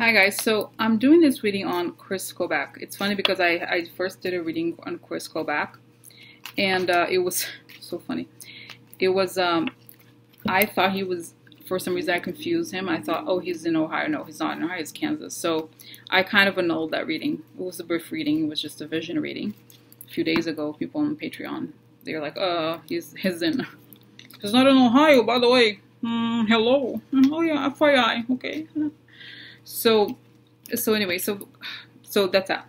Hi guys, so I'm doing this reading on Koback. It's funny because I first did a reading on Koback, and it was so funny. It was I thought he was, for some reason I confused him. I thought, oh, he's in Ohio. No, he's not in Ohio, he's Kansas. So I kind of annulled that reading. It was a brief reading, it was just a vision reading. A few days ago, people on Patreon, they were like, he's not in Ohio, by the way. Hello. Oh yeah, FYI, okay. So anyway, so that's that.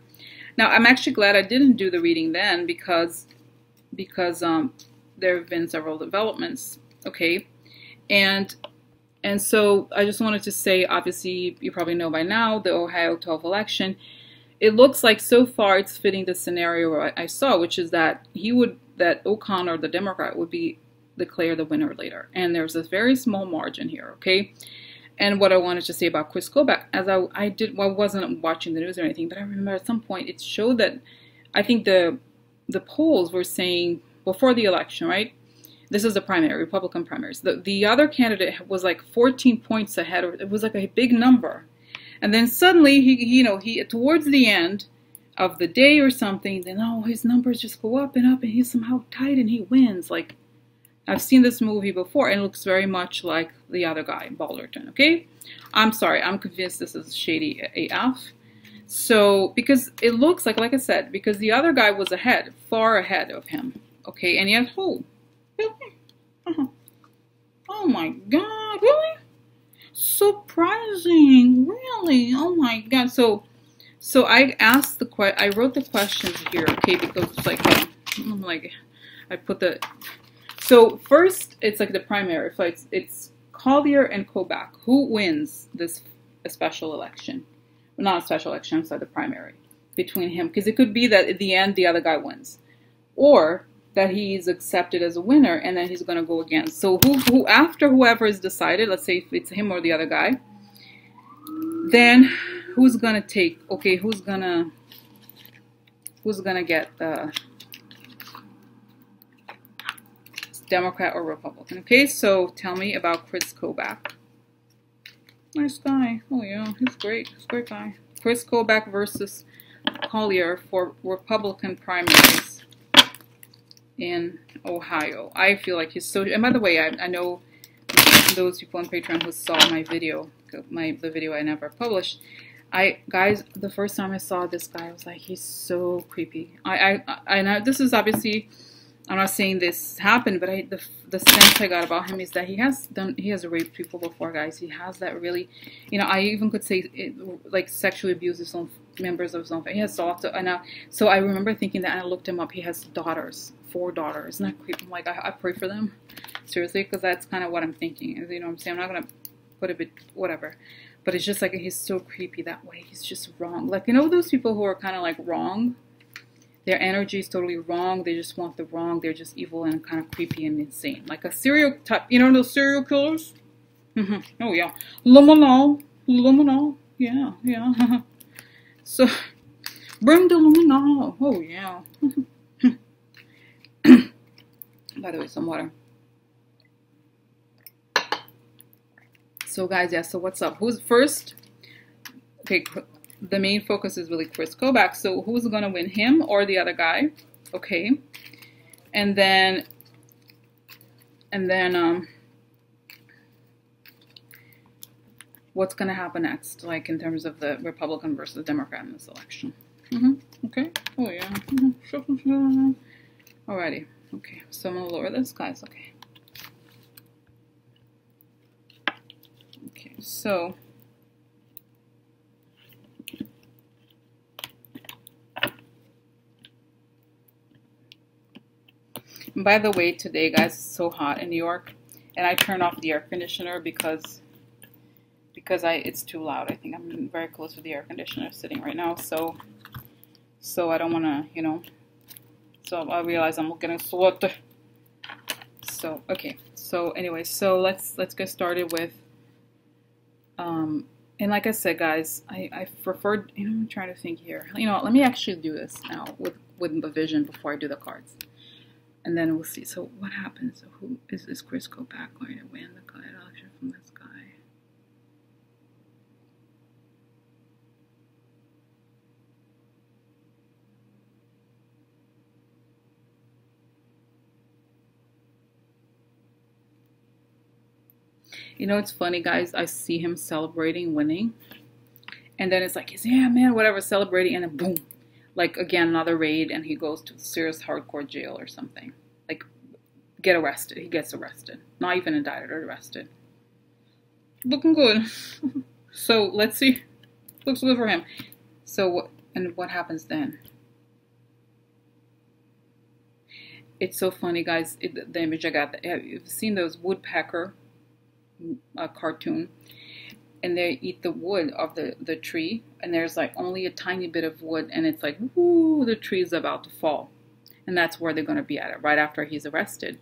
Now I'm actually glad I didn't do the reading then because there have been several developments, okay, and so I just wanted to say, obviously you probably know by now, the Ohio 12 election, it looks like so far it's fitting the scenario I saw, which is that that O'Connor, the Democrat, would be declared the winner later, and there's a very small margin here, okay. And what I wanted to say about Koback, as I wasn't watching the news or anything, but I remember at some point it showed that, I think the polls were saying before the election, right? This is the primary, Republican primaries. The other candidate was like 14 points ahead, or it was like a big number. And then suddenly he towards the end of the day or something, then his numbers just go up, and he's somehow tied and he wins. Like, I've seen this movie before, and it looks very much like the other guy, Balderton, okay? I'm sorry, I'm convinced this is shady AF. So, because it looks like I said, because the other guy was ahead, far ahead of him, okay? And yet, really? Oh my God, really? Surprising, really? Oh my God. So I asked I wrote the questions here, okay? Because it's like, I put the... So first, it's like the primary. So it's Colyer and Koback. Who wins this special election? Well, not a special election, I'm sorry, the primary between him. Because it could be that at the end, the other guy wins. Or that he's accepted as a winner and then he's going to go against. So who after whoever is decided, let's say if it's him or the other guy, then who's going to take, okay, who's going to get the... Democrat or Republican. Okay, so tell me about Koback. Nice guy. Oh yeah, he's great. He's a great guy. Koback versus Colyer for Republican primaries in Ohio. I feel like he's so... And by the way, I know those people on Patreon who saw my video, the video I never published. Guys, the first time I saw this guy, I was like, he's so creepy. I know this is obviously... I'm not saying this happened, but the sense I got about him is that he has raped people before, guys. He has that really, I even could say like sexually abused his own members of his own family. He has lots of, so I remember thinking that, and I looked him up. He has daughters, 4 daughters. Isn't that creepy? I'm like, I pray for them, seriously, because that's kind of what I'm thinking. You know what I'm saying? I'm not gonna put a bit whatever, but it's just like he's so creepy that way. He's just wrong. Like, those people who are kind of like wrong. Their energy is totally wrong. They just want the wrong. They're just evil and kind of creepy and insane. Like a serial type. Those serial killers? Oh, yeah. Luminol. Yeah, yeah. So, bring the luminol. Oh, yeah. By the way, some water. So, guys, yeah. So, what's up? Who's first? Okay. The main focus is really Koback. So who's going to win, him or the other guy? Okay. And then what's going to happen next, like in terms of the Republican versus Democrat in this election? Okay. Oh, yeah. Alrighty. Okay. So I'm going to lower this, guys. Okay. Okay. So... By the way, today, guys, it's so hot in New York, and I turned off the air conditioner because it's too loud. I think I'm very close to the air conditioner sitting right now, so I don't want to, so I realize I'm getting sweat. So okay, so anyway, so let's get started with and like I said, guys, I preferred, I'm trying to think here. Let me actually do this now with the vision before I do the cards. And then we'll see. So what happens? So who is Koback going to win the election from this guy? You know, it's funny, guys. I see him celebrating winning. And then it's like, yeah, man, whatever, celebrating. And then boom. Like, again, another raid. And he goes to serious hardcore jail or something. Like, get arrested. He gets arrested. Not even indicted or arrested. Looking good. So, let's see. Looks good for him. So, what happens then? It's so funny, guys. The image I got. You've seen those woodpecker cartoon, and they eat the wood of the tree, and there's like only a tiny bit of wood, and it's like, whoo, the tree's about to fall, and that's where they're going to be at it right after he's arrested.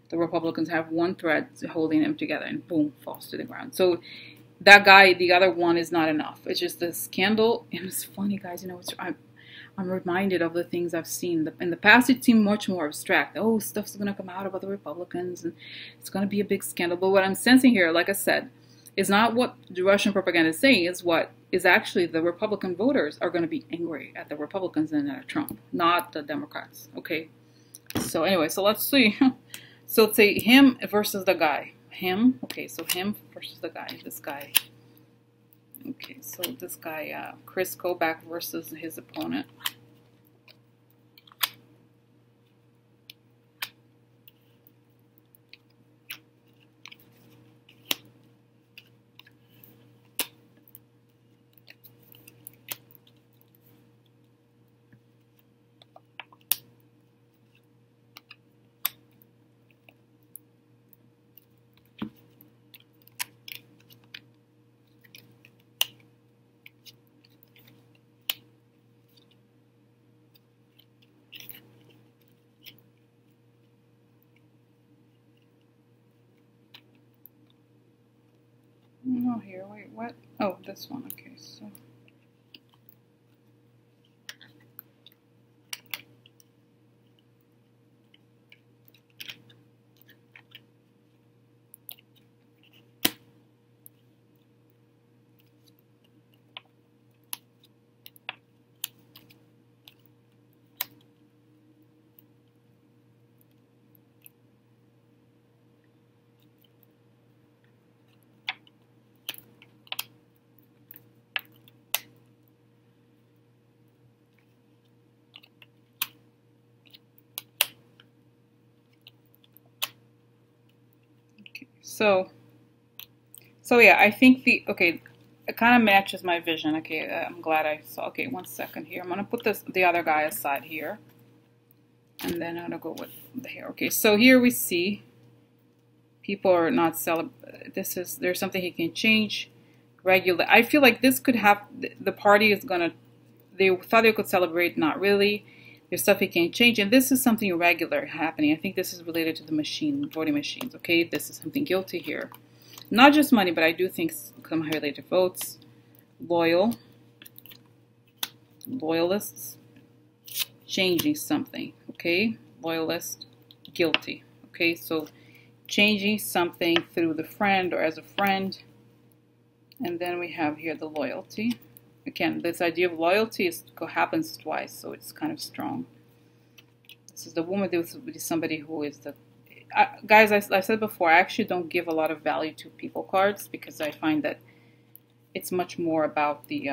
The Republicans have one thread holding him together, and boom, falls to the ground. So that guy, the other one, is not enough. It's just the scandal. And it's funny, guys. You know, I'm reminded of the things I've seen. In the past, it seemed much more abstract. Oh, stuff's going to come out about the Republicans, and it's going to be a big scandal. But what I'm sensing here, like I said, is not what the Russian propaganda is saying. Is what is actually the Republican voters are going to be angry at the Republicans and at Trump, not the Democrats. Okay. So anyway, so let's see. So let's say him versus the guy. Him. Okay, so him versus the guy. This guy. Okay, so this guy, Chris Koback versus his opponent. No, here, wait, what? Oh, this one, okay, so. So yeah, I think okay, it kind of matches my vision. Okay, I'm glad I saw. Okay, 1 second here. I'm gonna put the other guy aside here, and then I'm gonna go with the hair. Okay, so here we see people are not there's something he can change. Regular. I feel like this could have the party is gonna. They thought they could celebrate, not really. There's stuff he can't change, and this is something regular happening. I think this is related to the voting machines. Okay, this is something guilty here. Not just money, but I do think some related to votes. Loyalists, changing something. Okay, loyalist, guilty. Okay, so changing something through the friend or as a friend. And then we have here the loyalty. Again, this idea of loyalty happens twice, so it's kind of strong. This is the woman. This would be somebody who is the... guys, I said before, I actually don't give a lot of value to people cards because I find that it's much more about the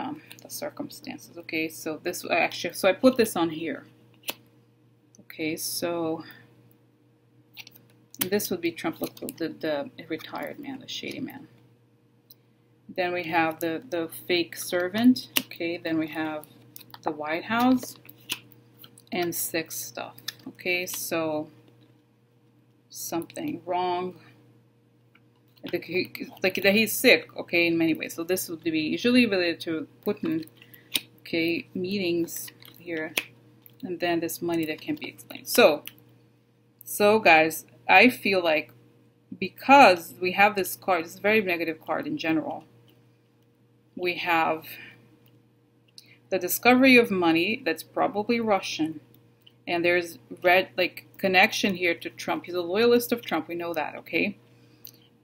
circumstances. Okay, so this actually... So I put this on here. Okay, so... this would be Trump, the retired man, the shady man. Then we have the fake servant. Okay, then we have the White House and sick stuff. Okay, so something wrong. Like that he's sick. Okay, in many ways. So this would be usually related to Putin. Okay, meetings here, and then this money that can't be explained. So guys, I feel like because we have this card, it's a very negative card in general. We have the discovery of money that's probably Russian, and there's connection here to Trump. He's a loyalist of Trump. We know that, okay?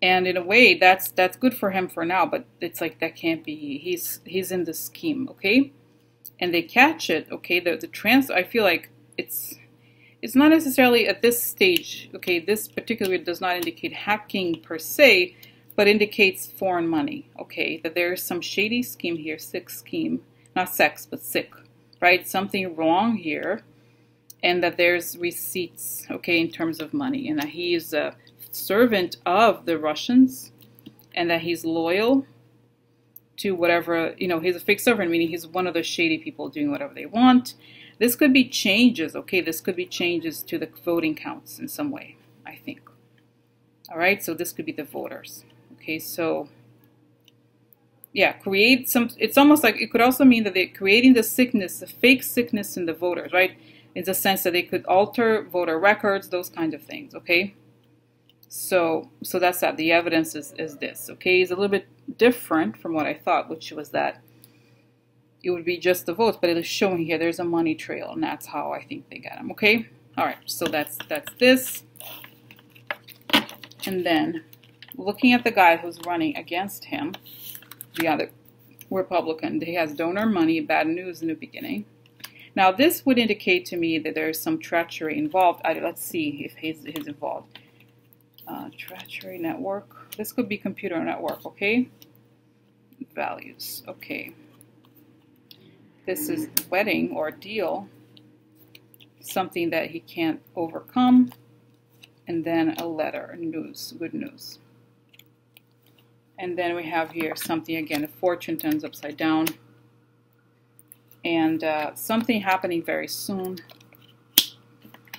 And in a way, that's good for him for now. But it's like that can't be. He's in the scheme, okay? And they catch it, okay? I feel like it's not necessarily at this stage, okay? This particular does not indicate hacking per se, but indicates foreign money. Okay, that there is some shady scheme here, sick scheme, not sex, but sick, right? Something wrong here, and that there's receipts, okay, in terms of money, and that he is a servant of the Russians, and that he's loyal to whatever, you know, he's a fake servant, meaning he's one of the shady people doing whatever they want. This could be changes, okay? This could be changes to the voting counts in some way, I think. All right, so this could be the voters. Okay, so yeah, create some, it's almost like, it could also mean that they're creating the sickness, the fake sickness in the voters, right? In the sense that they could alter voter records, those kinds of things, okay? So that's that. The evidence is this, okay? It's a little bit different from what I thought, which was that it would be just the votes, but it is showing here there's a money trail, and that's how I think they got them, okay? All right, so that's this. And then looking at the guy who's running against him, the other Republican, he has donor money, bad news in the beginning. Now this would indicate to me that there is some treachery involved. Let's see if he's involved. Treachery network. This could be computer network, okay? Values, okay. This is wedding or deal, something that he can't overcome, and then a letter, news, good news. And then we have here something again, a fortune turns upside down, and something happening very soon.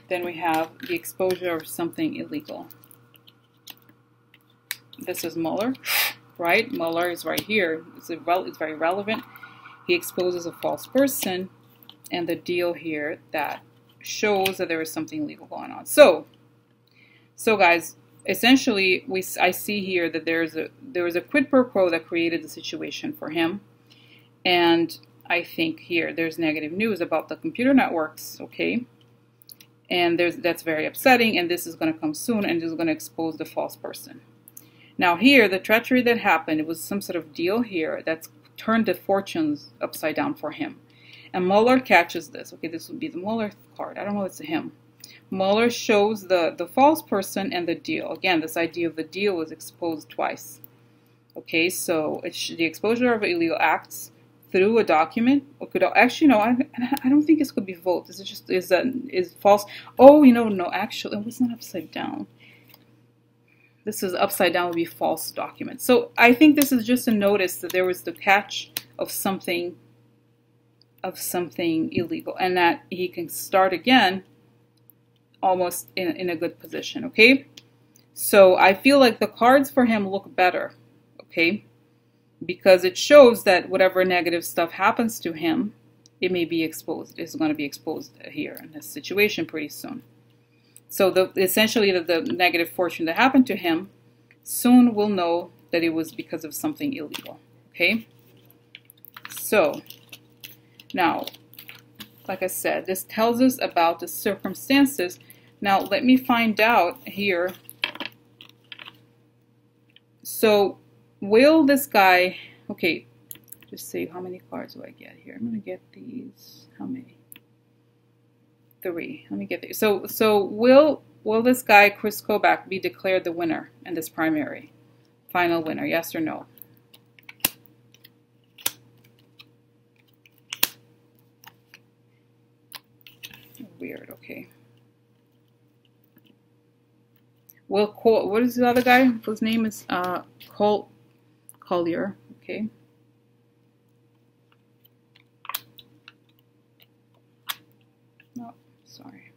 Then we have the exposure of something illegal. This is Mueller, right? Mueller is right here. It's very relevant. He exposes a false person, and the deal here that shows that there is something illegal going on. So guys, essentially, I see here that there was a quid pro quo that created the situation for him, and I think here there's negative news about the computer networks, okay? And that's very upsetting, and this is going to come soon, and this is going to expose the false person. Now here, the treachery that happened, it was some sort of deal here that's turned the fortunes upside down for him. And Mueller catches this. Okay, this would be the Mueller card. I don't know if it's him. Mueller shows the false person and the deal. Again, this idea of the deal was exposed twice. Okay, so it's the exposure of illegal acts through a document. Or could actually, no, I don't think this could be vote. This is just is false. Oh, you know, no, actually, it was not upside down. This is upside down would be false document. So I think this is just a notice that there was the catch of something illegal, and that he can start again almost in a good position, okay? So I feel like the cards for him look better, okay? Because it shows that whatever negative stuff happens to him, it may be exposed. It's going to be exposed here in this situation pretty soon. So essentially the negative fortune that happened to him, soon we'll know that it was because of something illegal, okay? So now, like I said, this tells us about the circumstances. Now let me find out here. So will this guy, okay, just see how many cards do I get here? I'm going to get these, how many? 3. Let me get these. So will this guy, Chris Koback, be declared the winner in this primary? Final winner, yes or no? Weird, okay. What is the other guy whose name is Colyer, okay. No, sorry.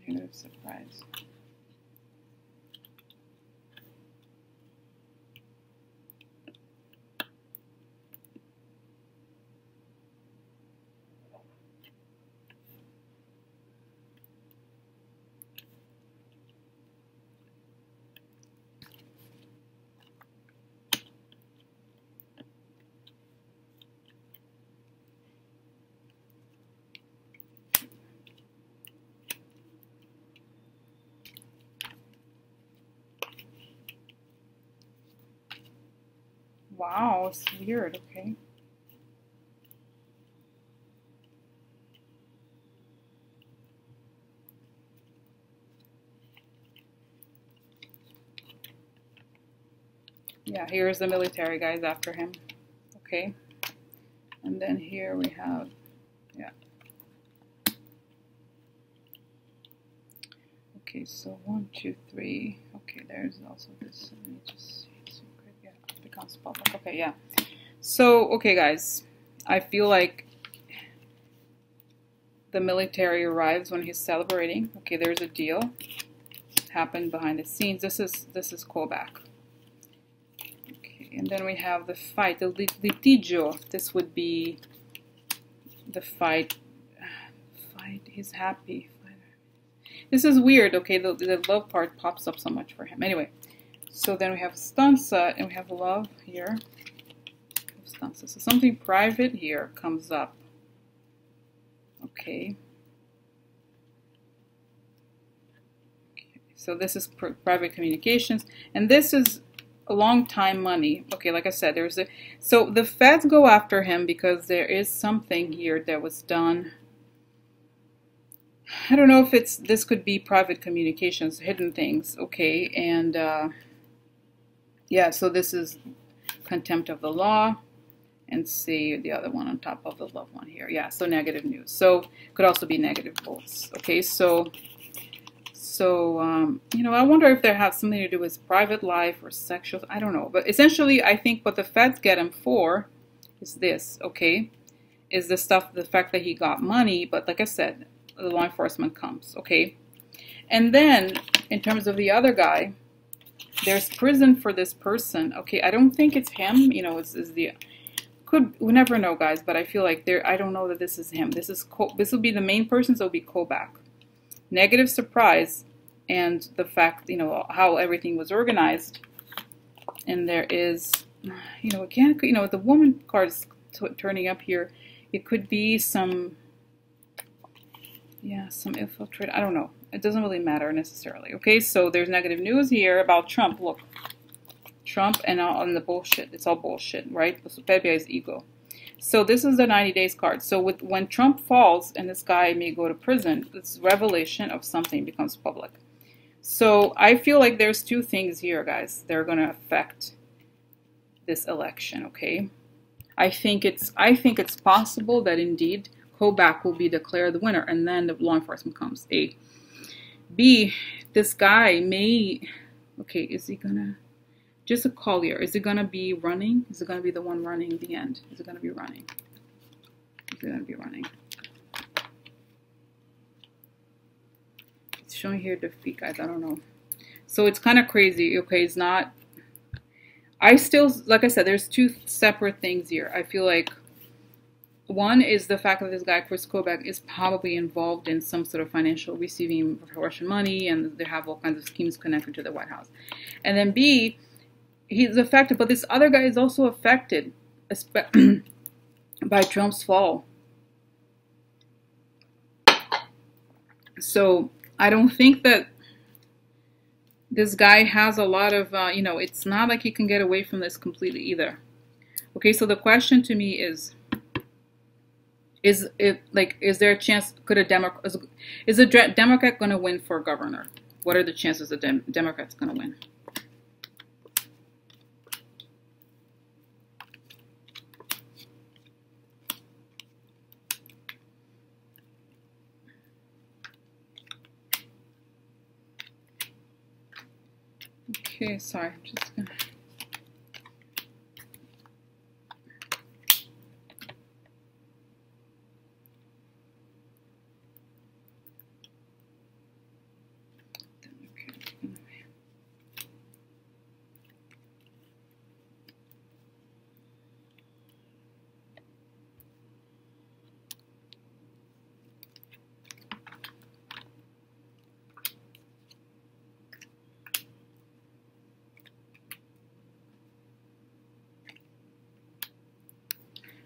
Negative surprise. Wow, it's weird. Okay. Yeah, here's the military guys after him. Okay. And then here we have, yeah. Okay, so 1, 2, 3. Okay, there's also this. Let me just see. Yeah, becomes public. Okay, yeah. So, okay, guys, I feel like the military arrives when he's celebrating. Okay, there's a deal happened behind the scenes. This is Koback. And then we have the fight, the litigio. This would be the fight. He's happy. This is weird. Okay, the love part pops up so much for him. Anyway, so then we have stanza and we have love here. Stanza. So something private here comes up. Okay. So this is private communications, and this is a long time money. Okay, like I said, there's a, so the feds go after him because there is something here that was done. I don't know if this could be private communications, hidden things. Okay, and yeah, so this is contempt of the law, and see the other one on top of the love one here. Yeah, so negative news. So could also be negative votes. Okay, so you know, I wonder if they have something to do with private life or sexual, I don't know. But essentially, I think what the feds get him for is this, okay? Is the stuff, the fact that he got money, but like I said, the law enforcement comes, okay? And then, in terms of the other guy, there's prison for this person, okay? I don't think it's him, you know, we never know, guys, but I feel like I don't know that this is him. This will be the main person, so it'll be Koback. Negative surprise, and the fact, you know, how everything was organized. And there is, you know, again, you know, the woman card is turning up here. It could be some, yeah, some infiltrate. I don't know. It doesn't really matter necessarily. Okay, so there's negative news here about Trump. Look, Trump and on the bullshit. It's all bullshit, right? Superbia is ego. So this is the 90 days card. So when Trump falls and this guy may go to prison, this revelation of something becomes public. So I feel like there's two things here, guys. They're going to affect this election, okay? I think it's possible that indeed Koback will be declared the winner, and then the law enforcement comes. A. B. This guy may, okay, is he gonna? Just a Colyer. Is it going to be running? Is it going to be the one running in the end? Is it going to be running? Is it going to be running? It's showing here defeat, guys. I don't know. So it's kind of crazy. Okay, it's not. I still, like I said, there's two separate things here. I feel like one is the fact that this guy, Chris Koback, is probably involved in some sort of financial receiving Russian money, and they have all kinds of schemes connected to the White House. And then B, he's affected, but this other guy is also affected by Trump's fall. So I don't think that this guy has a lot of, you know, it's not like he can get away from this completely either. Okay, so the question to me is there a chance, is a Democrat going to win for governor? What are the chances that Democrat's going to win? Okay, sorry, I'm just gonna.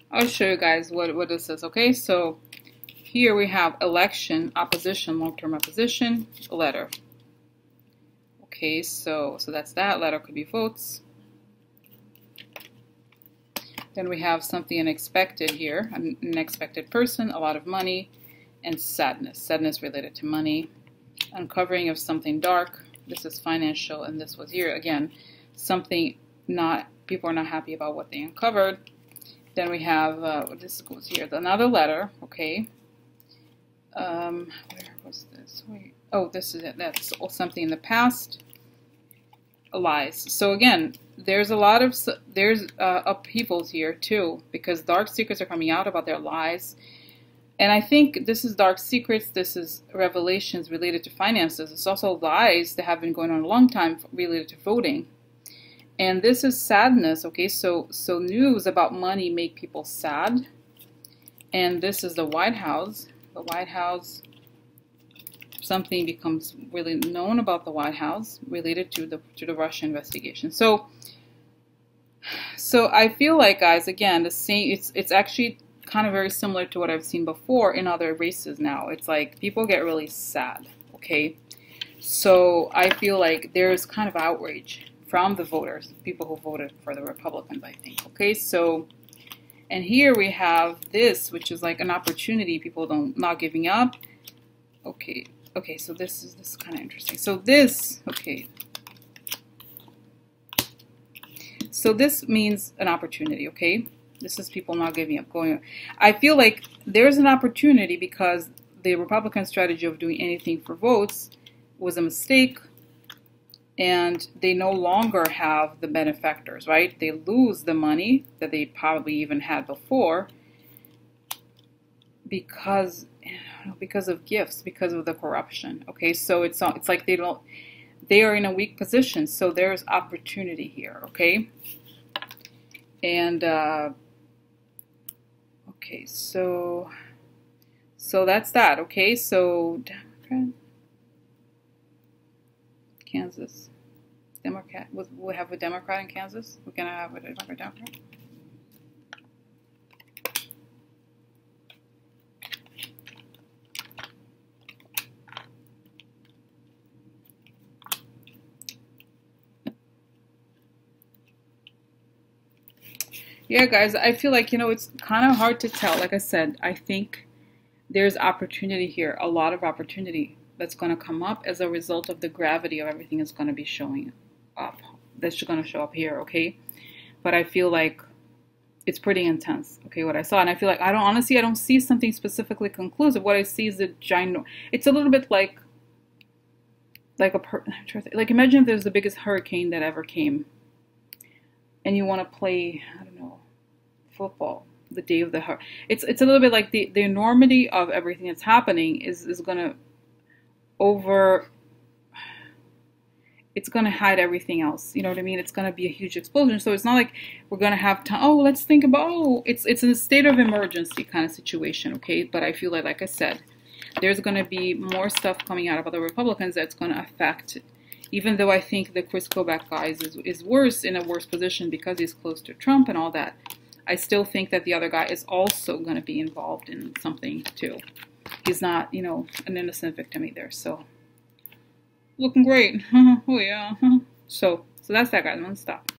I'll show you guys what this is, okay? So here we have election, opposition, long-term opposition, letter. Okay, so that's that. Letter could be votes. Then we have something unexpected here, an unexpected person, a lot of money, and sadness. Sadness related to money. Uncovering of something dark. This is financial, and this was here again. Something not, people are not happy about what they uncovered. Then we have, this goes here, another letter, okay. Where was this? Wait. Oh, this is it. That's something in the past. Lies. So again, there's a lot of, upheavals here too, because dark secrets are coming out about their lies. And I think this is dark secrets, this is revelations related to finances. It's also lies that have been going on a long time related to voting. And this is sadness, okay? So news about money make people sad. And this is the White House. The White House, something becomes really known about the White House related to the Russia investigation. So I feel like, guys, again, the same. It's actually kind of very similar to what I've seen before in other races. Now it's like people get really sad. Okay, so I feel like there's kind of outrage from the voters, people who voted for the Republicans, I think. Okay, so. And here we have this, which is like an opportunity. People not giving up. Okay. Okay, so this is kind of interesting. So this, okay. So this means an opportunity, okay? This is people not giving up, going. I feel like there's an opportunity because the Republican strategy of doing anything for votes was a mistake, and they no longer have the benefactors, right? They lose the money that they probably even had before because of gifts, because of the corruption. Okay, so it's like they are in a weak position. So there's opportunity here. Okay, and okay, so that's that. Okay, so Democrat. Kansas. Democrat. We'll have a Democrat in Kansas. We're gonna have a Democrat. Yeah, guys, I feel like, it's kind of hard to tell. Like I said, I think there's opportunity here, a lot of opportunity that's going to come up as a result of the gravity of everything that's going to be showing up. That's going to show up here, okay? But I feel like it's pretty intense, okay, what I saw. And I feel like I don't see something specifically conclusive. What I see is it's a little bit like imagine if there's the biggest hurricane that ever came. And you want to play, I don't know, football the day of the hurricane. It's a little bit like the enormity of everything that's happening is going to it's going to hide everything else. You know what I mean? It's going to be a huge explosion. So it's not like we're going to have time. Oh, let's think about, it's a state of emergency kind of situation, okay? But I feel like I said, there's going to be more stuff coming out about the Republicans that's going to affect, even though I think the Chris Koback guy is worse, in a worse position because he's close to Trump and all that. I still think that the other guy is also going to be involved in something too. He's not, an innocent victim either. So, looking great. Oh yeah. So that's that, guys. I'm going to stop.